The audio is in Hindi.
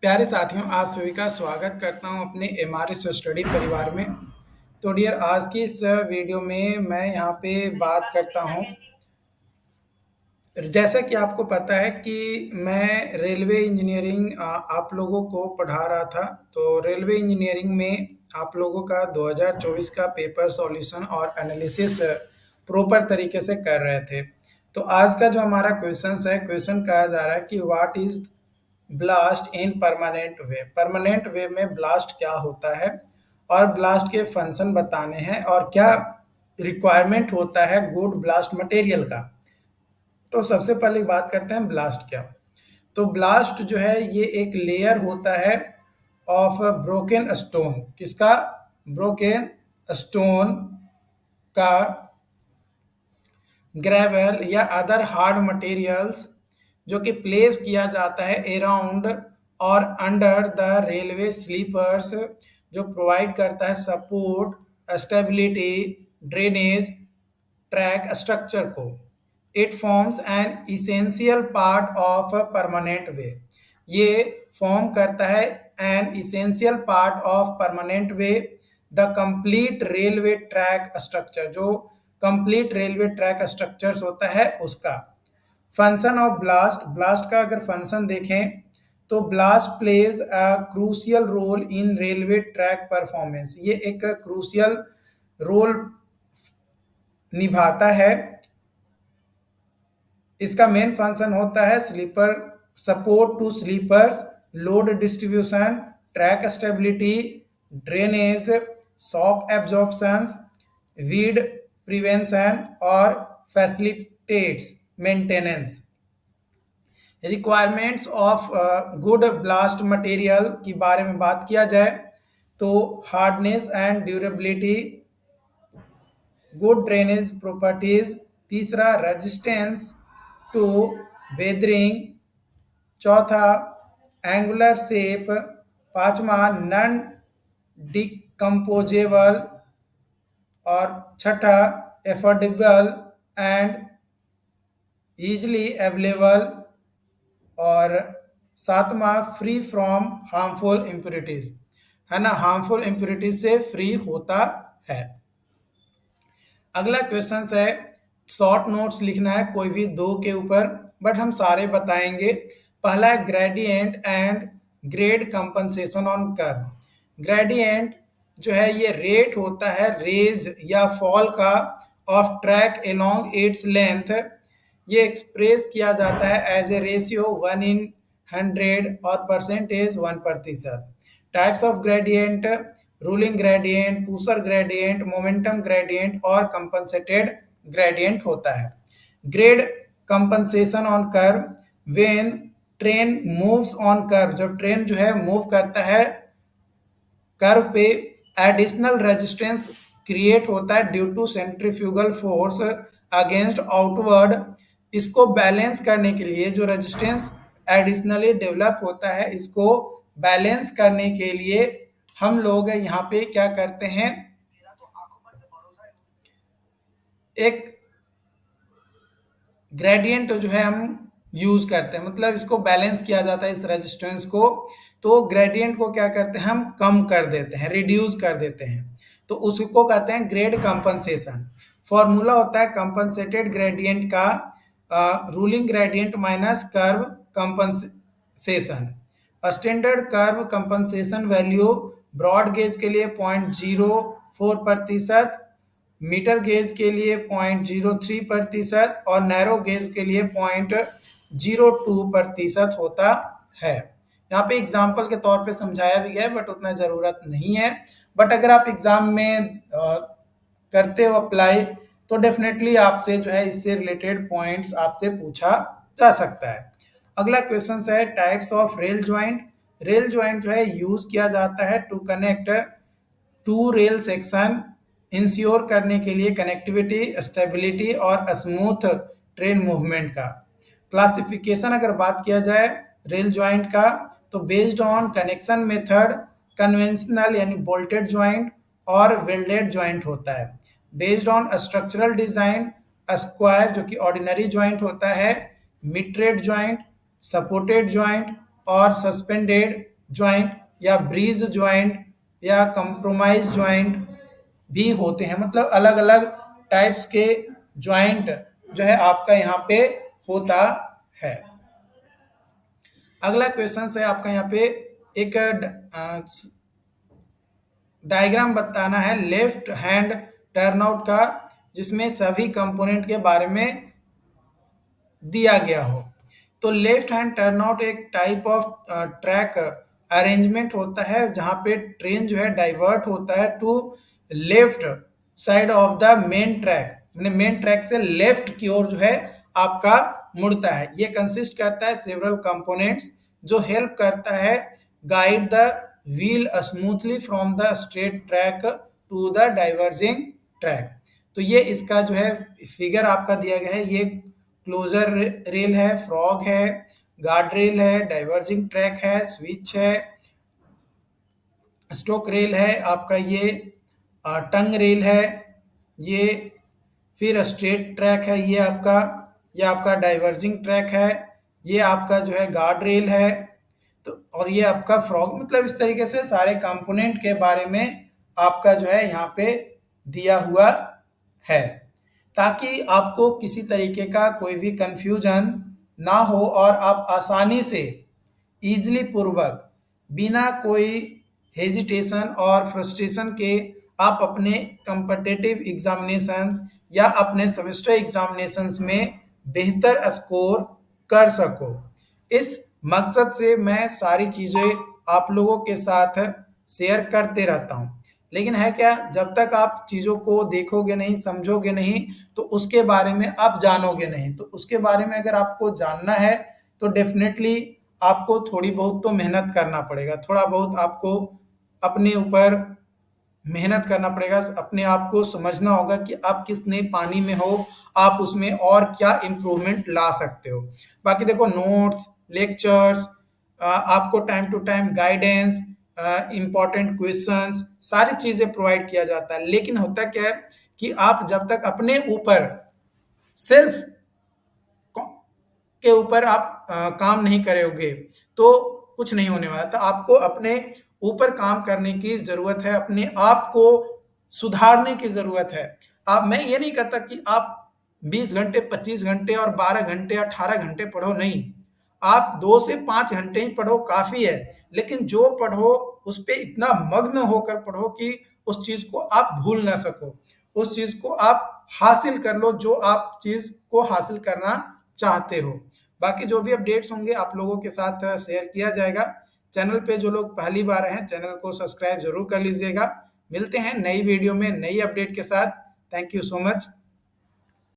प्यारे साथियों, आप सभी का स्वागत करता हूं अपने एमआरएस स्टडी परिवार में। तो डियर, आज की इस वीडियो में मैं यहाँ पे बात करता हूं। जैसा कि आपको पता है कि मैं रेलवे इंजीनियरिंग आप लोगों को पढ़ा रहा था। तो रेलवे इंजीनियरिंग में आप लोगों का 2024 का पेपर सॉल्यूशन और एनालिसिस प्रॉपर तरीके से कर रहे थे। तो आज का जो हमारा क्वेश्चन कहा जा रहा है कि what is ballast in permanent way में ब्लास्ट क्या होता है और ब्लास्ट के फंक्शन बताने हैं और क्या रिक्वायरमेंट होता है गुड ब्लास्ट मटेरियल का। तो सबसे पहले बात करते हैं ब्लास्ट क्या। तो ब्लास्ट जो है ये एक लेयर होता है ऑफ ब्रोकन स्टोन। किसका? ब्रोकन स्टोन का, ग्रेवल या अदर हार्ड मटेरियल्स जो कि प्लेस किया जाता है अराउंड और अंडर द रेलवे स्लीपर्स, जो प्रोवाइड करता है support, stability, drainage, track structure को। It forms an essential part of permanent way. ये फॉर्म करता है an essential part of permanent way the complete railway track structure, जो कंप्लीट रेलवे ट्रैक स्ट्रक्चर्स होता है उसका। फंक्शन ऑफ ब्लास्ट, ब्लास्ट का अगर फंक्शन देखें तो ballast plays a crucial role in railway track performance. ये एक क्रूशियल रोल निभाता है। इसका मेन फंक्शन होता है sleeper support to sleepers, load distribution, track stability, drainage, shock absorption, weed prevention और facilitates maintenance. Requirements of good ballast material के बारे में बात किया जाए तो hardness and durability, good drainage properties, तीसरा रेजिस्टेंस टू वेदरिंग, चौथा एंगुलर शेप, पांचवा नॉन डिकम्पोजेबल और छठा एफोर्डेबल एंड ईजिली अवेलेबल और सातवां फ्री फ्रॉम हार्मफुल इम्प्योरिटीज, है ना, हार्मफुल इम्प्योरिटीज से फ्री होता है। अगला क्वेश्चन है, शॉर्ट नोट्स लिखना है कोई भी दो के ऊपर, बट हम सारे बताएंगे। पहला है gradient and grade compensation on curve. Gradient जो है ये रेट होता है रेज या फॉल का of track along its length. ये एक्सप्रेस किया जाता है एज ए रेशियो 1/100 और percentage 1%। Types of gradient, ruling gradient, pusher gradient, momentum gradient और कंपनसेटेड ग्रेडियंट होता है। Grade compensation on curve, when train moves on curve, जब ट्रेन जो है मूव करता है कर्व पे, एडिशनल रेजिस्टेंस क्रिएट होता है due to centrifugal force against outward. इसको बैलेंस करने के लिए जो रेजिस्टेंस एडिशनली डेवलप होता है, इसको बैलेंस करने के लिए हम लोग यहाँ पे क्या करते हैं, एक ग्रेडियंट जो है हम यूज करते हैं, मतलब इसको बैलेंस किया जाता है इस रेजिस्टेंस को। तो ग्रेडियंट को क्या करते हैं, हम कम कर देते हैं, रिड्यूस कर देते हैं, तो उसको कहते हैं ग्रेड कंपनसेशन। फॉर्मूला होता है कंपनसेटेड ग्रेडियंट का ruling gradient minus curve compensation. Standard curve compensation value broad gauge के लिए 0.04%, मीटर गेज के लिए 0.03% और नैरो गेज के लिए 0.02% होता है। यहाँ पे एग्जाम्पल के तौर पे समझाया भी गया है, बट उतना ज़रूरत नहीं है। बट अगर आप एग्जाम में करते हो अप्लाई, तो डेफिनेटली आपसे जो है इससे रिलेटेड पॉइंट्स आपसे पूछा जा सकता है। अगला क्वेश्चन है types of rail joint. Rail joint जो है यूज किया जाता है to connect to rail section, ensure करने के लिए कनेक्टिविटी, स्टेबिलिटी और स्मूथ ट्रेन मूवमेंट का। क्लासिफिकेशन अगर बात किया जाए रेल ज्वाइंट का, तो based on connection method, conventional यानी बोल्टेड ज्वाइंट और वेल्डेड ज्वाइंट होता है। Based on structural design, square जो कि ऑर्डिनरी ज्वाइंट होता है, mid rate joint, supported joint और सस्पेंडेड ज्वाइंट या ब्रीज ज्वाइंट या कंप्रोमाइज ज्वाइंट भी होते हैं, मतलब अलग अलग टाइप्स के ज्वाइंट जो है आपका यहाँ पे होता है। अगला क्वेश्चन है आपका यहाँ पे एक डायग्राम बताना है लेफ्ट हैंड टर्नआउट का, जिसमें सभी कंपोनेंट के बारे में दिया गया हो। तो लेफ्ट हैंड टर्नआउट एक टाइप ऑफ ट्रैक अरेंजमेंट होता है जहां पे ट्रेन जो है डाइवर्ट होता है to left side of the main track, मैंने मेन ट्रैक से लेफ्ट की ओर जो है आपका मुड़ता है। ये कंसिस्ट करता है सेवरल कंपोनेंट्स जो हेल्प करता है guide the wheel smoothly from the straight track to the diverging track. तो ये इसका जो है फिगर आपका दिया गया है, ये क्लोजर रेल है, फ्रॉग है, गार्ड रेल है, डाइवर्जिंग ट्रैक है, स्विच है, स्टोक रेल है, आपका ये टंग रेल है, ये फिर स्ट्रेट ट्रैक है, ये आपका डाइवर्जिंग ट्रैक है, ये आपका जो है गार्ड रेल है, तो और ये आपका फ्रॉग, मतलब इस तरीके से सारे कंपोनेंट के बारे में आपका जो है यहाँ पे दिया हुआ है, ताकि आपको किसी तरीके का कोई भी कंफ्यूजन ना हो और आप आसानी से ईजिली पूर्वक बिना कोई हेजिटेशन और फ्रस्ट्रेशन के आप अपने कम्पिटिटिव एग्जामिनेशंस या अपने सेमेस्टर एग्जामिनेशंस में बेहतर स्कोर कर सको। इस मकसद से मैं सारी चीज़ें आप लोगों के साथ शेयर करते रहता हूँ, लेकिन है क्या, जब तक आप चीज़ों को देखोगे नहीं, समझोगे नहीं, तो उसके बारे में आप जानोगे नहीं। तो उसके बारे में अगर आपको जानना है तो डेफिनेटली आपको थोड़ी बहुत तो मेहनत करना पड़ेगा, थोड़ा बहुत आपको अपने ऊपर मेहनत करना पड़ेगा, अपने आप को समझना होगा कि आप किस नए पानी में हो, आप उसमें और क्या इम्प्रूवमेंट ला सकते हो। बाकी देखो नोट्स, लेक्चर्स, आपको time to time guidance, important questions, सारी चीज़ें प्रोवाइड किया जाता है, लेकिन होता क्या है कि आप जब तक अपने ऊपर सेल्फ के ऊपर आप काम नहीं करोगे तो कुछ नहीं होने वाला। तो आपको अपने ऊपर काम करने की ज़रूरत है, अपने आप को सुधारने की ज़रूरत है। आप, मैं ये नहीं कहता कि आप 20 घंटे, 25 घंटे और 12 घंटे, 18 घंटे पढ़ो, नहीं। आप 2 से 5 घंटे ही पढ़ो काफ़ी है, लेकिन जो पढ़ो उस पे इतना मग्न होकर पढ़ो कि उस चीज़ को आप भूल ना सको, उस चीज़ को आप हासिल कर लो जो आप चीज़ को हासिल करना चाहते हो। बाकी जो भी अपडेट्स होंगे आप लोगों के साथ शेयर किया जाएगा। चैनल पे जो लोग पहली बार हैं चैनल को सब्सक्राइब ज़रूर कर लीजिएगा। मिलते हैं नई वीडियो में नई अपडेट के साथ। Thank you so much.